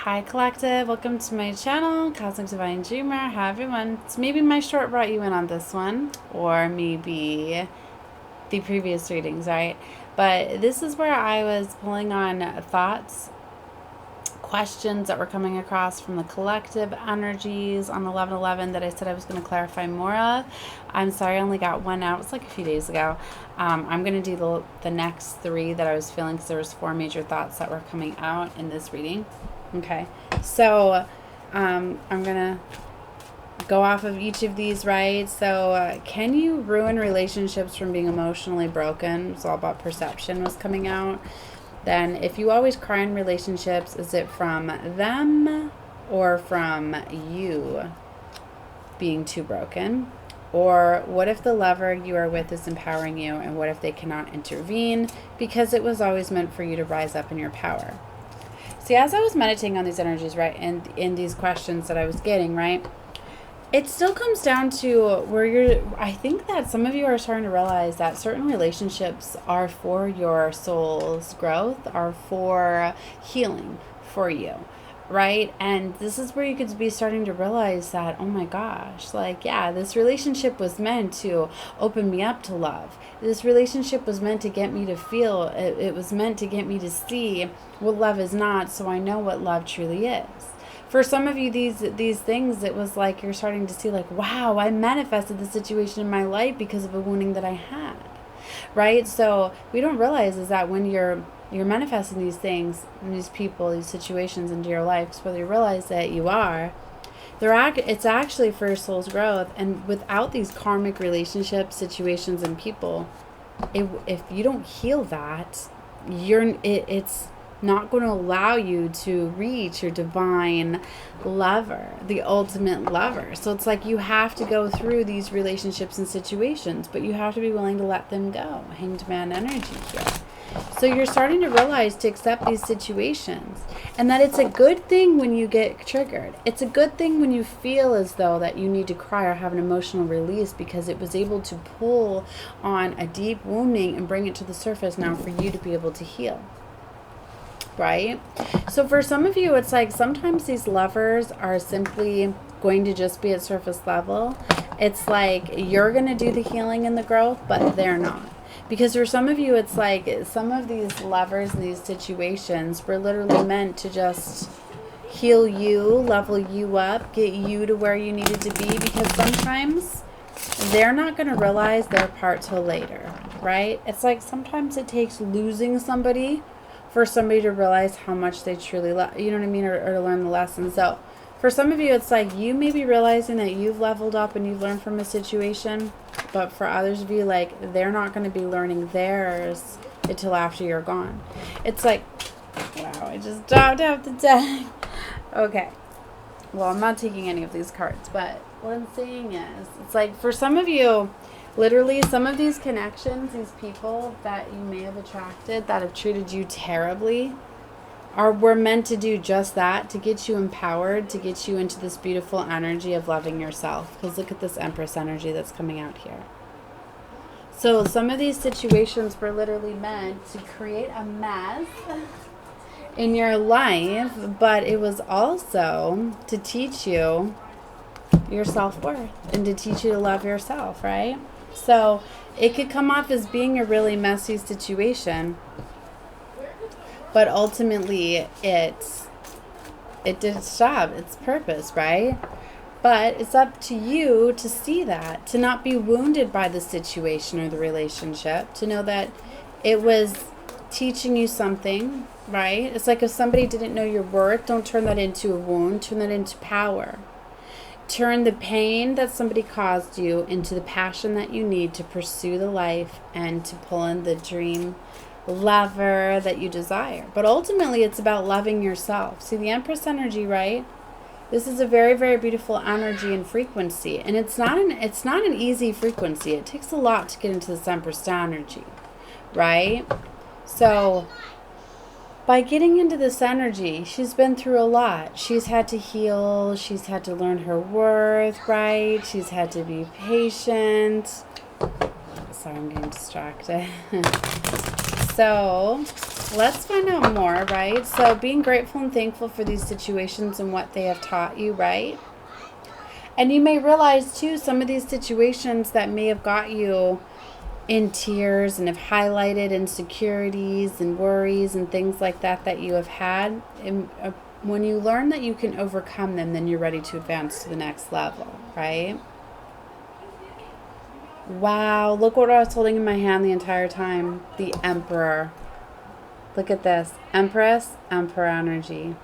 Hi Collective, welcome to my channel, Cosmic Divine Dreamer. Hi everyone. So maybe my short brought you in on this one, or maybe the previous readings, right? But this is where I was pulling on thoughts, questions that were coming across from the collective energies on 11/11 that I said I was going to clarify more of. I'm sorry I only got one out. It was like a few days ago. I'm going to do the next three that I was feeling because there was 4 major thoughts that were coming out in this reading. Okay, so I'm going to go off of each of these, right? So can you ruin relationships from being emotionally broken? It's all about perception was coming out. Then if you always cry in relationships, is it from them or from you being too broken? Or what if the lover you are with is empowering you, and what if they cannot intervene because it was always meant for you to rise up in your power? See, as I was meditating on these energies, right, and in these questions that I was getting, right, it still comes down to where I think that some of you are starting to realize that certain relationships are for your soul's growth, are for healing for you, right? And this is where you could be starting to realize that, oh my gosh, like, yeah, this relationship was meant to open me up to love. This relationship was meant to get me to feel, it was meant to get me to see what love is not, so I know what love truly is. For some of you, these things, it was like you're starting to see, like, wow, I manifested the situation in my life because of a wounding that I had, right? So we don't realize is that when you're manifesting these things, these people, these situations into your life, whether you realize that you are, it's actually for your soul's growth. And without these karmic relationships, situations, and people, if you don't heal that, it's not going to allow you to reach your divine lover, the ultimate lover. So it's like you have to go through these relationships and situations, but you have to be willing to let them go. Hanged man energy here. So you're starting to realize to accept these situations, and that it's a good thing when you get triggered. It's a good thing when you feel as though that you need to cry or have an emotional release, because it was able to pull on a deep wounding and bring it to the surface now for you to be able to heal. Right? So for some of you, it's like sometimes these lovers are simply going to just be at surface level. It's like you're going to do the healing and the growth, but they're not. Because for some of you, it's like some of these lovers in these situations were literally meant to just heal you, level you up, get you to where you needed to be, because sometimes they're not going to realize their part till later, right? It's like sometimes it takes losing somebody for somebody to realize how much they truly love, you know what I mean, or to learn the lesson. So for some of you, it's like you may be realizing that you've leveled up and you've learned from a situation, but for others of you, like, they're not going to be learning theirs until after you're gone. It's like, wow, I just dropped out the deck. Okay, well, I'm not taking any of these cards, but what I'm saying is, it's like for some of you, literally, some of these connections, these people that you may have attracted that have treated you terribly, were meant to do just that, to get you empowered, to get you into this beautiful energy of loving yourself. Because look at this Empress energy that's coming out here. So some of these situations were literally meant to create a mess in your life, but it was also to teach you your self-worth and to teach you to love yourself, right? So it could come off as being a really messy situation, but ultimately it did its job, its purpose, right? But it's up to you to see that, to not be wounded by the situation or the relationship, to know that it was teaching you something, right? It's like if somebody didn't know your worth, don't turn that into a wound, turn that into power. Turn the pain that somebody caused you into the passion that you need to pursue the life and to pull in the dream lover that you desire. But ultimately, it's about loving yourself. See, the Empress energy, right? This is a very, very beautiful energy and frequency, and it's not an easy frequency. It takes a lot to get into this Empress energy, right? So by getting into this energy, she's been through a lot. She's had to heal. She's had to learn her worth, right? She's had to be patient. Sorry, I'm getting distracted. So let's find out more, right? So being grateful and thankful for these situations and what they have taught you, right? And you may realize too, some of these situations that may have got you in tears and have highlighted insecurities and worries and things like that that you have had. And when you learn that you can overcome them, then you're ready to advance to the next level, right? Wow, look what I was holding in my hand the entire time. The Emperor. Look at this. Empress, Emperor energy.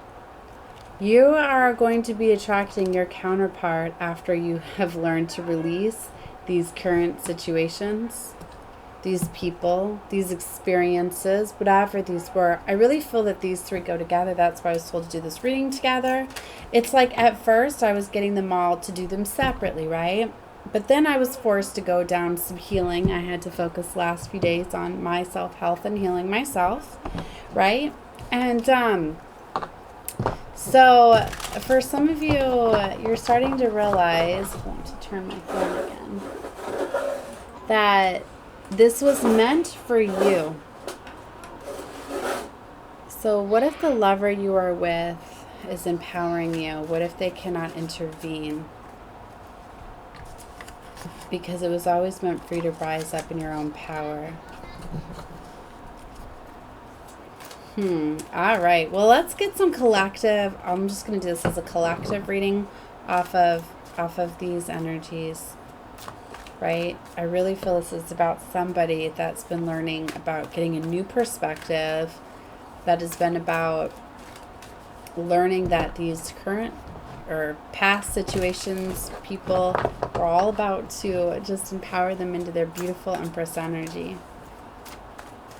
You are going to be attracting your counterpart after you have learned to release these current situations, these people, these experiences, whatever these were. I really feel that these three go together. That's why I was told to do this reading together. It's like at first I was getting them all to do them separately, right? But then I was forced to go down some healing. I had to focus the last few days on my self-health and healing myself, right? And so for some of you, you're starting to realize, I want to turn my phone again, that this was meant for you. So what if the lover you are with is empowering you? What if they cannot intervene? Because it was always meant for you to rise up in your own power. All right. Well, let's get some collective. I'm just going to do this as a collective reading off of these energies. Right? I really feel this is about somebody that's been learning about getting a new perspective, that has been about learning that these current or past situations, people, are all about to just empower them into their beautiful Empress energy.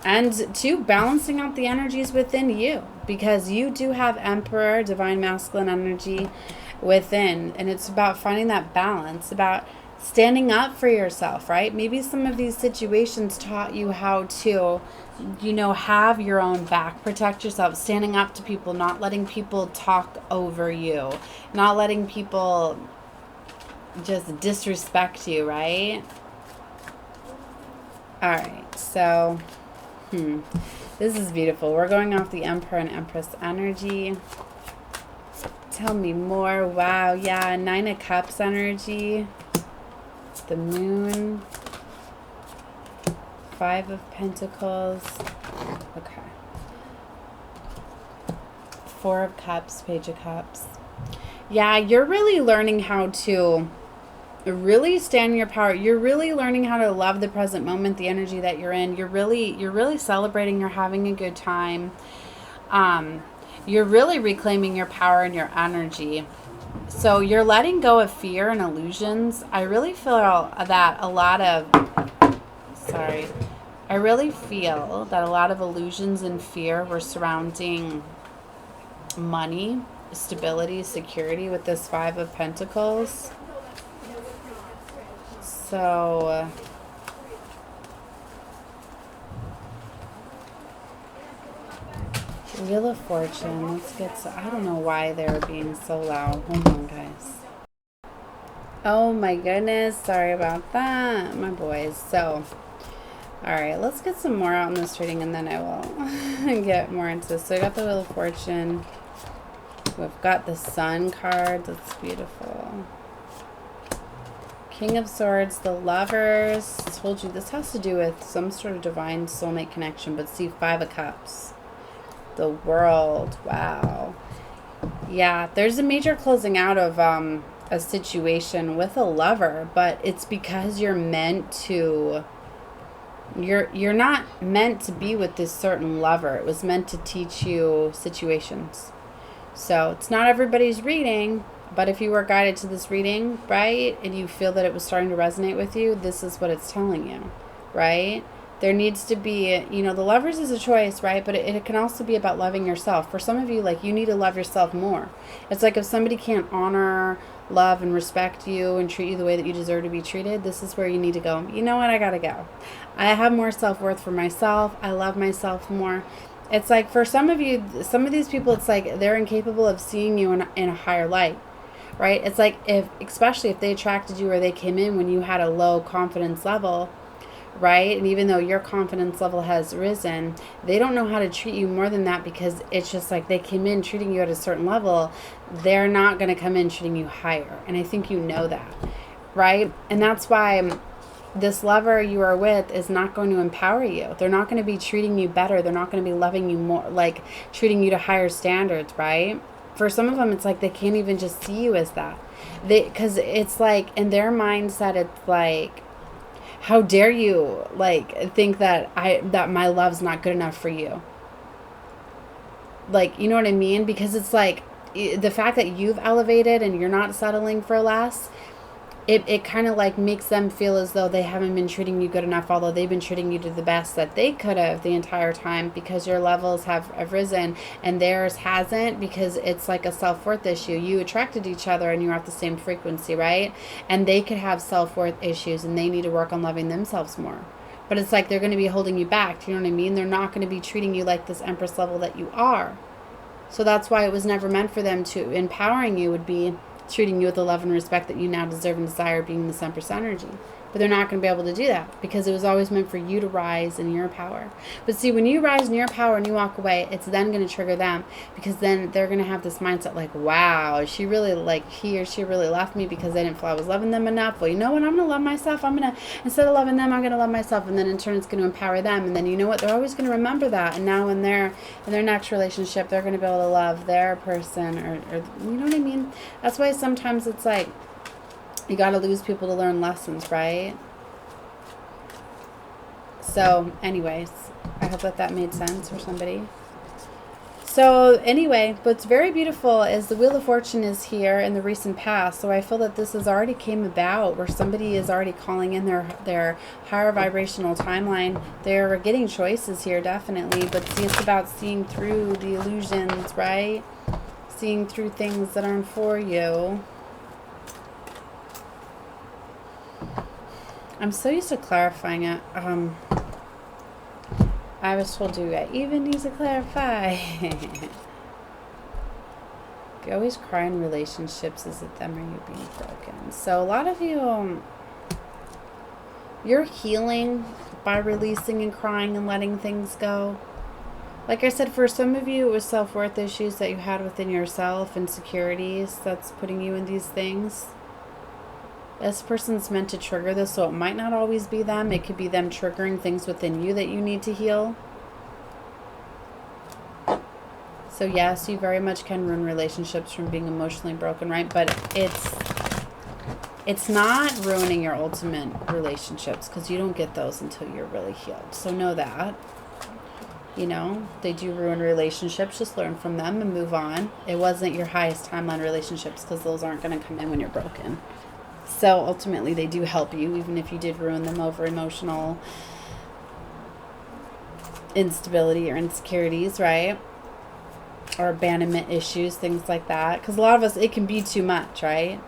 And two, balancing out the energies within you, because you do have Emperor, divine masculine energy within, and it's about finding that balance, about standing up for yourself, right? Maybe some of these situations taught you how to, you know, have your own back, protect yourself, standing up to people, not letting people talk over you, not letting people just disrespect you, right? All right, so this is beautiful. We're going off the Emperor and Empress energy. Tell me more. Wow, yeah, 9 of Cups energy. The Moon. 5 of Pentacles. Okay. 4 of Cups, Page of Cups. Yeah, you're really learning how to really stand in your power. You're really learning how to love the present moment, the energy that you're in. You're really celebrating. You're having a good time. You're really reclaiming your power and your energy. So you're letting go of fear and illusions. I really feel that a lot of, I really feel that a lot of illusions and fear were surrounding money, stability, security with this 5 of Pentacles. So Wheel of Fortune. Let's get to, I don't know why they're being so loud. Hold on, guys. Oh my goodness. Sorry about that, my boys. So, alright, let's get some more out in this reading and then I will get more into this. So I got the Wheel of Fortune. We've got the Sun card. That's beautiful. King of Swords, the Lovers. I told you this has to do with some sort of divine soulmate connection. But see, 5 of Cups. The World. Wow. Yeah, there's a major closing out of a situation with a lover, but it's because you're meant to. You're not meant to be with this certain lover. It was meant to teach you situations. So it's not everybody's reading, but if you were guided to this reading, right, and you feel that it was starting to resonate with you, this is what it's telling you, right? There needs to be, you know, the Lovers is a choice, right? But it can also be about loving yourself. For some of you, like, you need to love yourself more. It's like if somebody can't honor, love, and respect you and treat you the way that you deserve to be treated, this is where you need to go, you know what, I gotta go. I have more self-worth for myself. I love myself more. It's like for some of you, some of these people, it's like they're incapable of seeing you in a higher light, right? It's like especially if they attracted you or they came in when you had a low confidence level, right? And even though your confidence level has risen, they don't know how to treat you more than that, because it's just like they came in treating you at a certain level. They're not going to come in treating you higher. And I think you know that, right? And that's why this lover you are with is not going to empower you. They're not going to be treating you better. They're not going to be loving you more, like treating you to higher standards, right? For some of them, it's like they can't even just see you as that. Because it's like in their mindset, it's like, how dare you like think that my love's not good enough for you? Like, you know what I mean? Because it's like the fact that you've elevated and you're not settling for less, it kind of like makes them feel as though they haven't been treating you good enough, although they've been treating you to the best that they could have the entire time, because your levels have risen and theirs hasn't, because it's like a self-worth issue. You attracted each other and you're at the same frequency, right? And they could have self-worth issues and they need to work on loving themselves more. But it's like they're going to be holding you back. Do you know what I mean? They're not going to be treating you like this Empress level that you are. So that's why it was never meant for them to. Empowering you would be treating you with the love and respect that you now deserve and desire, being this Empress energy. But they're not going to be able to do that, because it was always meant for you to rise in your power. But see, when you rise in your power and you walk away, it's then going to trigger them, because then they're going to have this mindset like, wow, she really, like, he or she really left me because they didn't feel I was loving them enough. Well, you know what? I'm going to love myself. I'm going to, instead of loving them, I'm going to love myself. And then in turn, it's going to empower them. And then you know what? They're always going to remember that. And now in their next relationship, they're going to be able to love their person, or you know what I mean? That's why sometimes it's like, you got to lose people to learn lessons, right? So, anyways, I hope that made sense for somebody. So, anyway, what's very beautiful is the Wheel of Fortune is here in the recent past. So, I feel that this has already came about, where somebody is already calling in their higher vibrational timeline. They're getting choices here, definitely. But see, it's about seeing through the illusions, right? Seeing through things that aren't for you. I'm so used to clarifying it. I was told you I even need to clarify. You always cry in relationships. Is it them or you being broken? So a lot of you, you're healing by releasing and crying and letting things go. Like I said, for some of you, it was self-worth issues that you had within yourself, insecurities that's putting you in these things. This person's meant to trigger this, so it might not always be them. It could be them triggering things within you that you need to heal. So yes, you very much can ruin relationships from being emotionally broken, right? But it's not ruining your ultimate relationships, because you don't get those until you're really healed. So know that. You know, they do ruin relationships. Just learn from them and move on. It wasn't your highest timeline relationships, because those aren't going to come in when you're broken. So ultimately, they do help you, even if you did ruin them over emotional instability or insecurities, right? Or abandonment issues, things like that. Because a lot of us, it can be too much, right?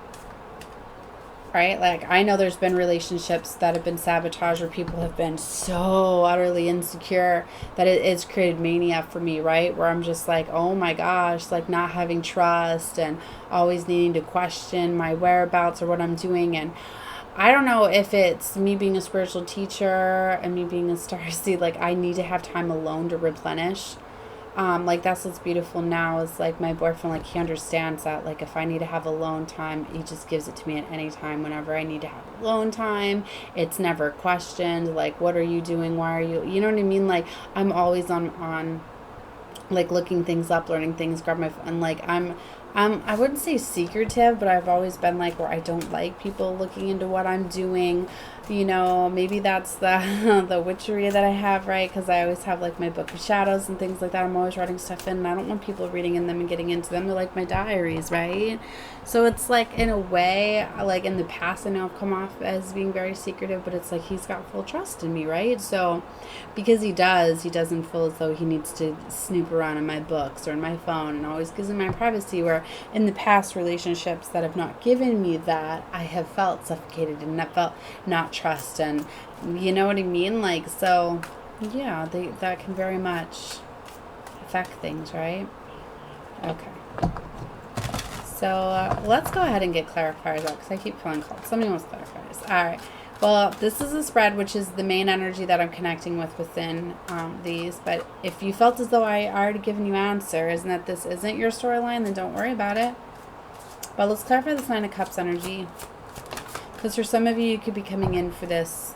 Right? Like, I know there's been relationships that have been sabotaged, where people have been so utterly insecure that it's created mania for me, right? Where I'm just like, oh my gosh, like not having trust and always needing to question my whereabouts or what I'm doing. And I don't know if it's me being a spiritual teacher and me being a starseed, like I need to have time alone to replenish. Like that's what's beautiful now is like my boyfriend, like he understands that like if I need to have alone time, he just gives it to me at any time whenever I need to have alone time. It's never questioned, like what are you doing, why are you know what I mean? Like I'm always on like looking things up, learning things, grab my phone. Like I wouldn't say secretive, but I've always been like where I don't like people looking into what I'm doing. You know, maybe that's the the witchery that I have, right? Because I always have like my book of shadows and things like that. I'm always writing stuff in, and I don't want people reading in them and getting into them. They're like my diaries, right? So it's like in a way, like in the past, I know I've come off as being very secretive, but it's like he's got full trust in me, right? So because he doesn't feel as though he needs to snoop around in my books or in my phone, and always gives me my privacy. Where in the past relationships that have not given me that, I have felt suffocated and not felt not trust, and you know what I mean? Like, so yeah, that can very much affect things, right? Okay. So let's go ahead and get clarifiers out, because I keep feeling called. Somebody wants clarifiers. All right. Well, this is a spread, which is the main energy that I'm connecting with within these. But if you felt as though I already given you answers and that this isn't your storyline, then don't worry about it. But let's clarify this Nine of Cups energy. Because for some of you, you could be coming in for this,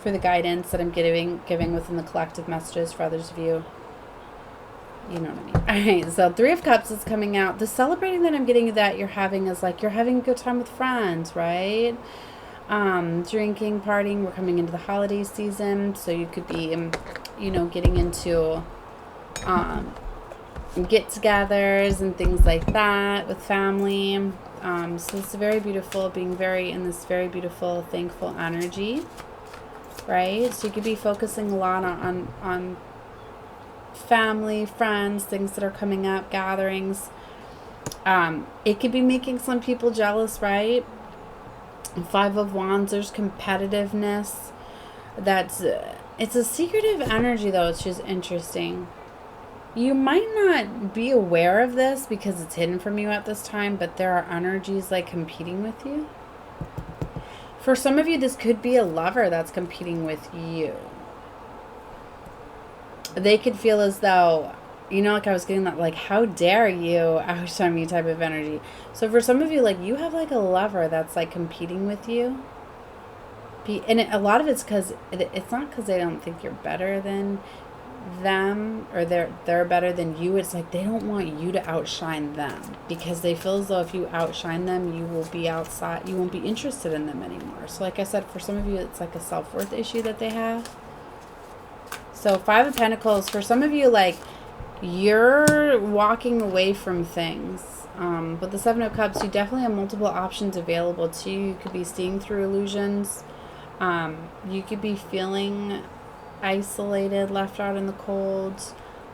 for the guidance that I'm giving within the collective messages. For others of you, you know what I mean. Alright, so Three of Cups is coming out. The celebrating that I'm getting that you're having is like you're having a good time with friends, right? Drinking, partying. We're coming into the holiday season, so you could be, you know, getting into get-togethers and things like that with family. So it's very beautiful, being very in this very beautiful, thankful energy, right? So you could be focusing a lot on family, friends, things that are coming up, gatherings. It could be making some people jealous, right? Five of Wands, there's competitiveness. That's it's a secretive energy, though. It's just interesting. You might not be aware of this because it's hidden from you at this time, but there are energies like competing with you. For some of you, this could be a lover that's competing with you. They could feel as though, you know, like I was getting that, like, how dare you outshine me type of energy. So for some of you, like, you have like a lover that's like competing with you. And a lot of it's because it's not because they don't think you're better than them or they're better than you. It's like they don't want you to outshine them because they feel as though if you outshine them, you will be outside, you won't be interested in them anymore. So like I said, for some of you, it's like a self-worth issue that they have. So Five of Pentacles, for some of you, like, you're walking away from things. With the Seven of Cups, you definitely have multiple options available to you. You could be seeing through illusions. You could be feeling isolated, left out in the cold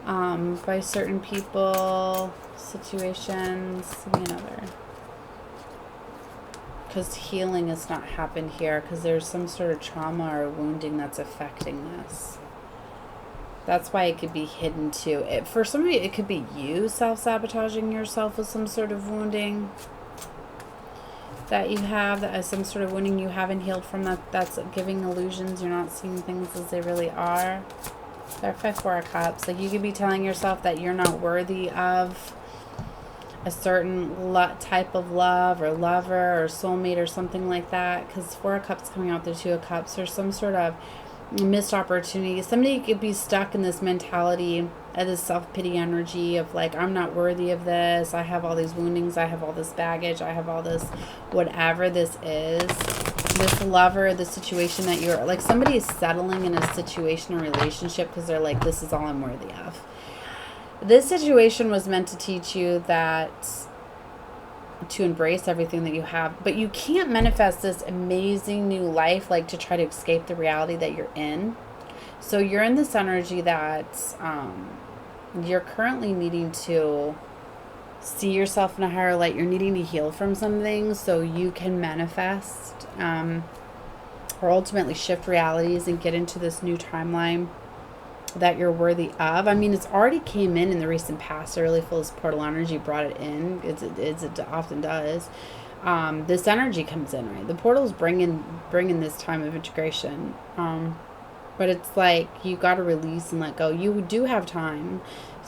by certain people, situations. Give me another. Because healing has not happened here, because there's some sort of trauma or wounding that's affecting this. That's why it could be hidden too. For some of you, it could be you self-sabotaging yourself with some sort of wounding that you have, that is some sort of wounding you haven't healed from, that's giving illusions. You're not seeing things as they really are. Clarify Four of Cups. Like, you could be telling yourself that you're not worthy of a certain type of love or lover or soulmate or something like that. Because Four of Cups coming out, the Two of Cups, there's some sort of missed opportunity. Somebody could be stuck in this mentality of this self-pity energy of like, I'm not worthy of this, I have all these woundings, I have all this baggage, I have all this, whatever this is, this lover, the situation that you're like, somebody is settling in a situation or relationship because they're like, this is all I'm worthy of. This situation was meant to teach you that to embrace everything that you have, but you can't manifest this amazing new life like to try to escape the reality that you're in. So you're in this energy that you're currently needing to see yourself in a higher light. You're needing to heal from something so you can manifest or ultimately shift realities and get into this new timeline that you're worthy of. I mean, it's already came in the recent past. I really feel this portal energy brought it in. It often does. This energy comes in, right? The portal's bringing this time of integration. But it's like you got to release and let go. You do have time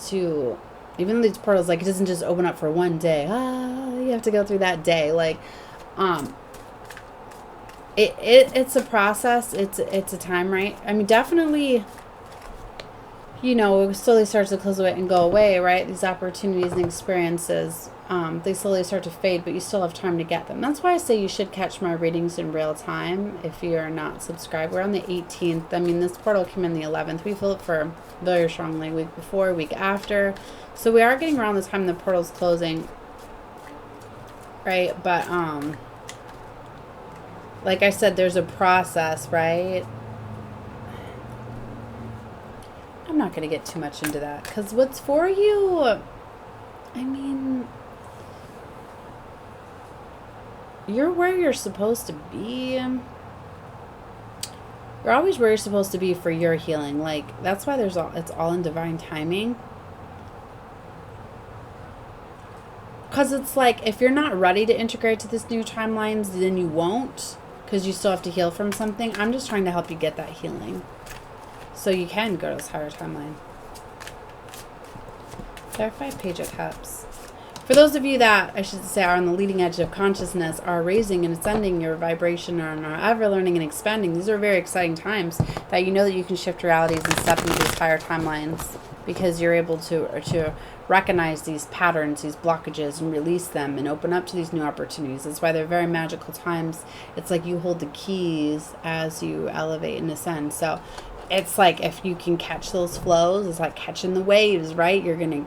to, even though these portals, like, it doesn't just open up for one day. You have to go through that day. Like, it's a process. It's a time, right? I mean, definitely, you know, it slowly starts to close away and go away, right? These opportunities and experiences, they slowly start to fade, but you still have time to get them. That's why I say you should catch my readings in real time if you're not subscribed. We're on the 18th. I mean, this portal came in the 11th. We feel it for very strongly week before, week after. So we are getting around the time the portal's closing, right? But, like I said, there's a process, right? I'm not going to get too much into that because what's for you, I mean, you're where you're supposed to be. You're always where you're supposed to be for your healing. Like, that's why it's all in divine timing. Because it's like, if you're not ready to integrate to this new timelines, then you won't. because you still have to heal from something. I'm just trying to help you get that healing so you can go to this higher timeline. Clarify Page of Cups. For those of you that, I should say, are on the leading edge of consciousness, are raising and ascending your vibration, and are ever learning and expanding, these are very exciting times that you know that you can shift realities and step into these higher timelines, because you're able to recognize these patterns, these blockages, and release them and open up to these new opportunities. That's why they're very magical times. It's like you hold the keys as you elevate and ascend. So it's like if you can catch those flows, it's like catching the waves, right? You're going to,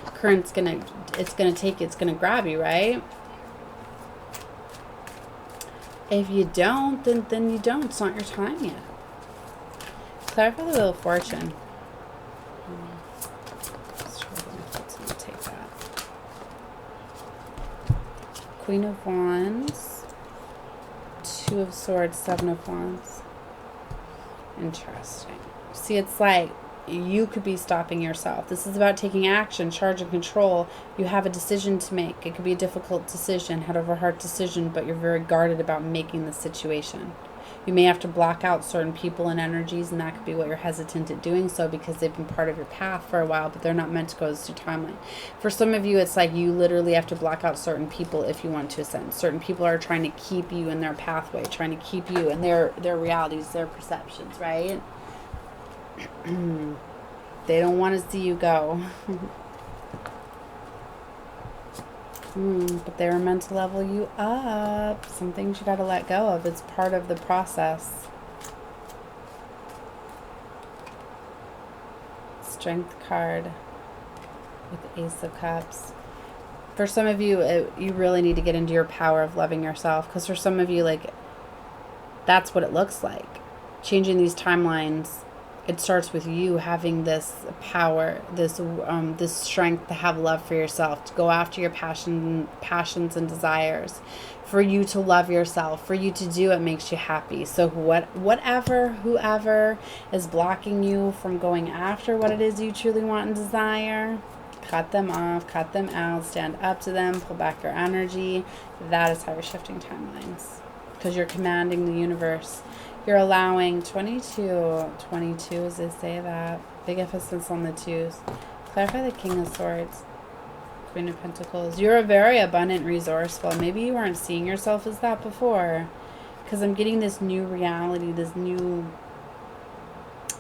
current's going to, it's going to grab you, right? If you don't, then you don't. It's not your time yet. Clarify the Wheel of Fortune. Take that. Queen of Wands, Two of Swords, Seven of Wands. Interesting. See, it's like you could be stopping yourself. This is about taking action, charge, and control. You have a decision to make. It could be a difficult decision, head over heart decision, but you're very guarded about making the situation. You may have to block out certain people and energies, and that could be what you're hesitant at doing so because they've been part of your path for a while, but they're not meant to go as your timeline. For some of you, it's like you literally have to block out certain people if you want to ascend. Certain people are trying to keep you in their pathway, trying to keep you in their realities, their perceptions, right? They don't want to see you go. But they were meant to level you up. Some things you got to let go of. It's part of the process. Strength card with the Ace of Cups. For some of you, you really need to get into your power of loving yourself. Because for some of you, like, that's what it looks like. Changing these timelines. It starts with you having this power, this strength to have love for yourself, to go after your passions and desires, for you to love yourself, for you to do what makes you happy. So whoever is blocking you from going after what it is you truly want and desire, cut them off, cut them out, stand up to them, pull back your energy. That is how you're shifting timelines, because you're commanding the universe. You're allowing 22 as they say that. Big emphasis on the twos. Clarify the King of Swords. Queen of Pentacles. You're a very abundant, resourceful. Maybe you weren't seeing yourself as that before. Because I'm getting this new reality, this new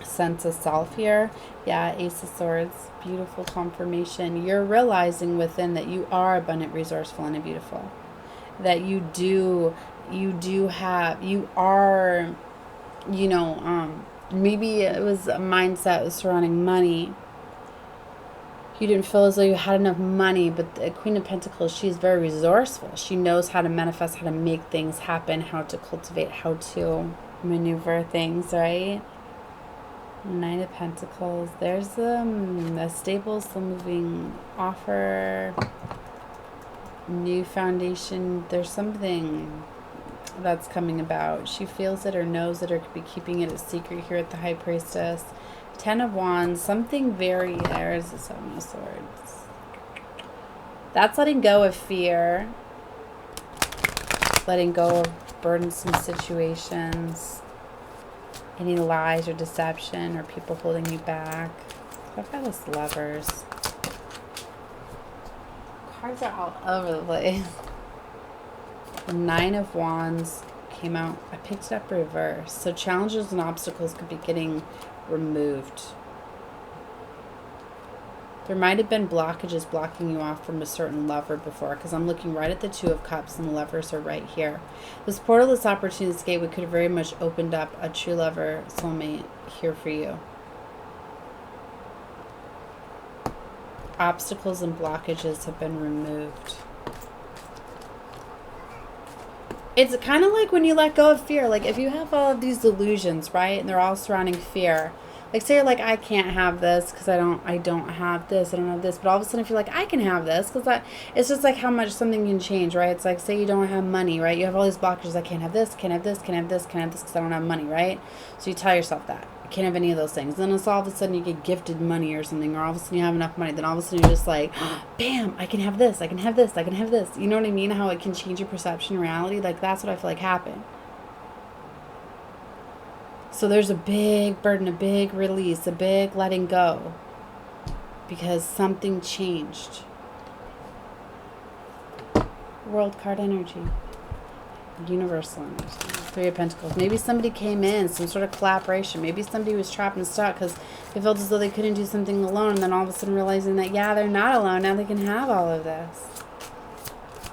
sense of self here. Yeah, Ace of Swords. Beautiful confirmation. You're realizing within that you are abundant, resourceful, and beautiful. That you are... You know, maybe it was a mindset surrounding money. You didn't feel as though you had enough money, but the Queen of Pentacles, she's very resourceful. She knows how to manifest, how to make things happen, how to cultivate, how to maneuver things, right? Nine of Pentacles. There's a stable, still moving offer, new foundation. There's something that's coming about. She feels it or knows it or could be keeping it a secret here at the High Priestess. Ten of Wands. Something very... There's the Seven of Swords. That's letting go of fear. Letting go of burdensome situations. Any lies or deception or people holding you back. I've got this Lovers. Cards are all over the place. The Nine of Wands came out. I picked it up reverse. So challenges and obstacles could be getting removed. There might have been blockages blocking you off from a certain lover before, because I'm looking right at the Two of Cups and the Lovers are right here. This portal, this opportunity, this gateway could have very much opened up a true lover, soulmate here for you. Obstacles and blockages have been removed. It's kind of like when you let go of fear. Like if you have all of these illusions, right? And they're all surrounding fear. Like say you're like, I can't have this because I don't have this. I don't have this. But all of a sudden if you're like, I can have this. Because it's just like how much something can change, right? It's like say you don't have money, right? You have all these blockages. I can't have this, can't have this, can't have this, can't have this because I don't have money, right? So you tell yourself that. You can't have any of those things. Then it's all of a sudden you get gifted money or something. Or all of a sudden you have enough money. Then all of a sudden you're just like, bam, I can have this. I can have this. I can have this. You know what I mean? How it can change your perception, reality. Like that's what I feel like happened. So there's a big burden, a big release, a big letting go, because something changed. World card energy. Universal energy. Three of Pentacles. Maybe somebody came in, some sort of collaboration. Maybe somebody was trapped and stuck because they felt as though they couldn't do something alone, and then all of a sudden realizing that, yeah, they're not alone. Now they can have all of this.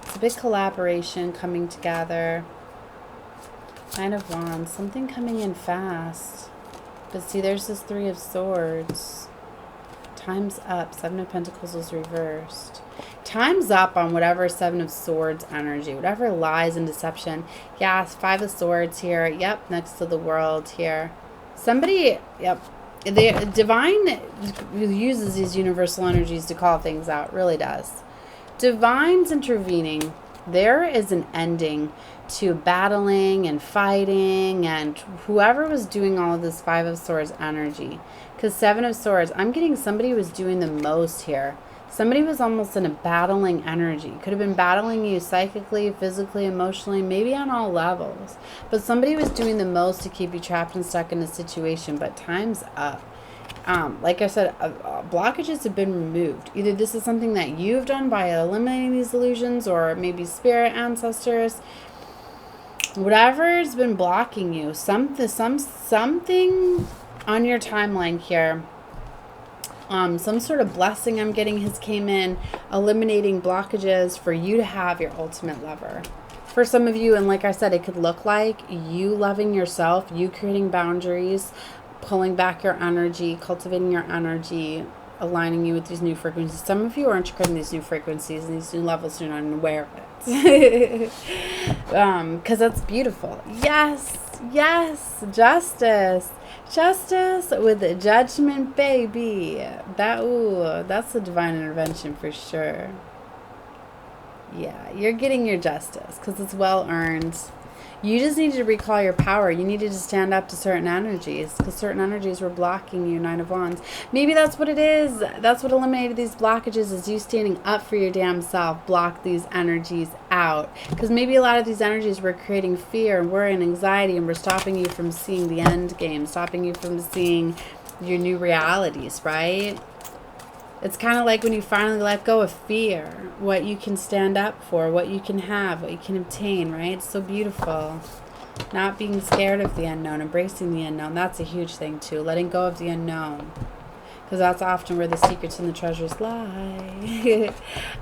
It's a big collaboration coming together. Nine of Wands. Something coming in fast. But see, there's this Three of Swords. Time's up. Seven of Pentacles was reversed. Time's up on whatever Seven of Swords energy, whatever lies and deception. Yeah, Five of Swords here. Yep, next to the World here. Somebody, yep. The Divine uses these universal energies to call things out. Really does. Divine's intervening. There is an ending to battling and fighting and whoever was doing all of this Five of Swords energy. Because Seven of Swords, I'm getting somebody was doing the most here. Somebody was almost in a battling energy. Could have been battling you psychically, physically, emotionally, maybe on all levels. But somebody was doing the most to keep you trapped and stuck in a situation. But time's up. Like I said, blockages have been removed. Either this is something that you've done by eliminating these illusions, or maybe spirit ancestors. Whatever's been blocking you, something on your timeline here. Some sort of blessing I'm getting has came in, eliminating blockages for you to have your ultimate lover. For some of you, and like I said, it could look like you loving yourself, you creating boundaries, pulling back your energy, cultivating your energy, aligning you with these new frequencies. Some of you are integrated in these new frequencies and these new levels, you're not even aware of it. Because that's beautiful. Yes, yes, justice. Justice with judgment, baby. That's a divine intervention for sure. Yeah, you're getting your justice because it's well earned. You just needed to recall your power. You needed to stand up to certain energies because certain energies were blocking you. Nine of Wands. Maybe that's what it is. That's what eliminated these blockages, is you standing up for your damn self. Block these energies out. Because maybe a lot of these energies were creating fear and worry and anxiety, and were stopping you from seeing the end game, stopping you from seeing your new realities, right? It's kind of like when you finally let go of fear, what you can stand up for, what you can have, what you can obtain, right? It's so beautiful. Not being scared of the unknown, embracing the unknown. That's a huge thing too. Letting go of the unknown. Because that's often where the secrets and the treasures lie.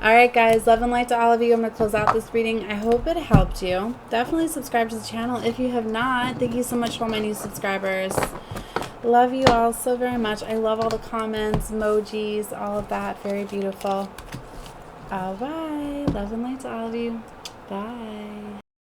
Alright guys, love and light to all of you. I'm going to close out this reading. I hope it helped you. Definitely subscribe to the channel if you have not. Thank you so much for all my new subscribers. Love you all so very much. I love all the comments, emojis, all of that. Very beautiful. All right. Love and light to all of you. Bye.